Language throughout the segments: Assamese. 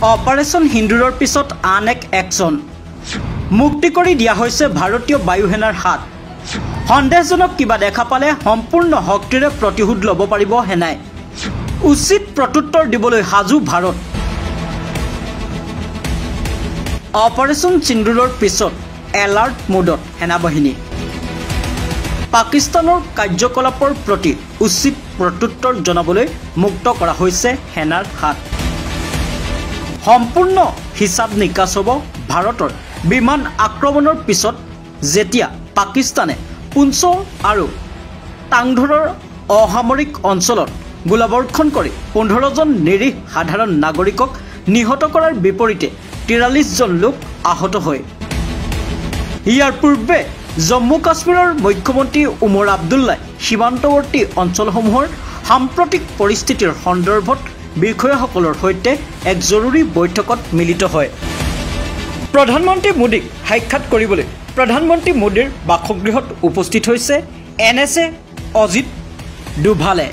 অপাৰেশ্যন সিন্দুৰৰ পিছত আন এক একশ্যন মুক্তি কৰি দিয়া হৈছে ভাৰতীয় বায়ুসেনাৰ হাত সন্দেহজনক কিবা দেখা পালে সম্পূৰ্ণ শক্তিৰে প্ৰতিশোধ ল'ব পাৰিব সেনাই উচিত প্ৰত্যুত্তৰ দিবলৈ সাজু ভাৰত অপাৰেশ্যন সিন্দুৰৰ পিছত এলাৰ্ট মোডত সেনাবাহিনী পাকিস্তানৰ কাৰ্যকলাপৰ প্ৰতি উচিত প্ৰত্যুত্তৰ জনাবলৈ মুক্ত কৰা হৈছে সেনাৰ হাত সম্পূৰ্ণ হিচাপ নিকাচ হ'ব ভাৰতৰ বিমান আক্ৰমণৰ পিছত যেতিয়া পাকিস্তানে পুঞ্চ আৰু টাংধৰৰ অসামৰিক অঞ্চলত গোলাবৰ্ষণ কৰি 15 জন নিৰীহ সাধাৰণ নাগৰিকক নিহত কৰাৰ বিপৰীতে 43 জন লোক আহত হয় ইয়াৰ পূৰ্বে জম্মু কাশ্মীৰৰ মুখ্যমন্ত্ৰী উমৰ আব্দুল্লাই সীমান্তৱৰ্তী অঞ্চলসমূহৰ সাম্প্ৰতিক পৰিস্থিতিৰ সন্দৰ্ভত বিষয়াসকলৰ সৈতে এক জৰুৰী বৈঠকত মিলিত হয় প্ৰধানমন্ত্ৰী মোদীক সাক্ষাৎ কৰিবলৈ প্ৰধানমন্ত্ৰী মোদীৰ বাসগৃহত উপস্থিত হৈছে NSA অজিত ডোভালে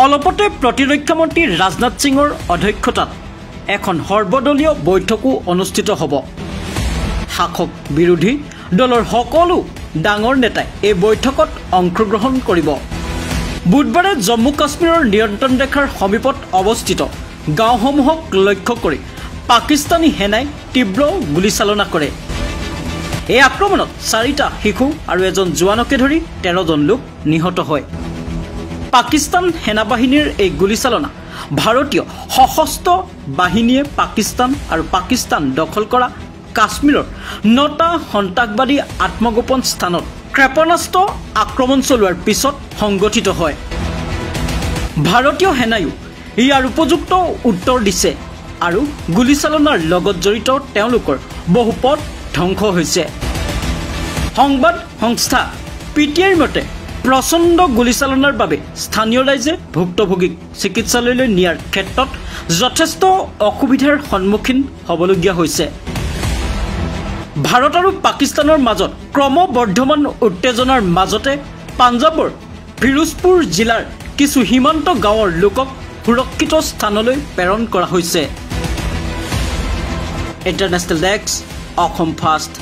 অলপতে প্ৰতিৰক্ষা মন্ত্ৰী ৰাজনাথ সিঙৰ অধ্যক্ষতাত এখন সৰ্বদলীয় বৈঠকো অনুষ্ঠিত হ'ব শাসক বিৰোধী দলৰ সকলো ডাঙৰ নেতাই এই বৈঠকত অংশগ্ৰহণ কৰিব বুধবাৰে জম্মু কাশ্মীৰৰ নিয়ন্ত্ৰণ ৰেখাৰ সমীপত অৱস্থিত গাঁওসমূহক লক্ষ্য কৰি পাকিস্তানী সেনাই তীব্ৰ গুলীচালনা কৰে এই আক্ৰমণত 4টা শিশু আৰু এজন জোৱানকে ধৰি 13 জন লোক নিহত হয় পাকিস্তান সেনাবাহিনীৰ এই গুলীচালনা ভাৰতীয় সশস্ত্ৰ বাহিনীয়ে পাকিস্তান আৰু পাকিস্তান দখল কৰা কাশ্মীৰৰ 9টা সন্ত্ৰাসবাদী আত্মগোপন স্থানত ক্ষেপণাস্ত্ৰ আক্ৰমণ চলোৱাৰ পিছত সংগঠিত হয় ভাৰতীয় সেনায়ো ইয়াৰ উপযুক্ত উত্তৰ দিছে আৰু গুলীচালনাৰ লগত জড়িত তেওঁলোকৰ বহু পথ ধ্বংস হৈছে সংবাদ সংস্থা PTIৰ মতে প্ৰচণ্ড গুলীচালনাৰ বাবে স্থানীয় ৰাইজে ভুক্তভোগীক চিকিৎসালয়লৈ নিয়াৰ ক্ষেত্ৰত যথেষ্ট অসুবিধাৰ সন্মুখীন হ'বলগীয়া হৈছে ভাৰত আৰু পাকিস্তানৰ মাজত ক্ৰমবৰ্ধমান উত্তেজনাৰ মাজতে পাঞ্জাবৰ ফিৰোজপুৰ জিলাৰ কিছু সীমান্ত গাঁৱৰ লোকক সুৰক্ষিত স্থানলৈ প্ৰেৰণ কৰা হৈছে ইণ্টাৰনেশ্যনেল ডেস্ক অসম ফাষ্ট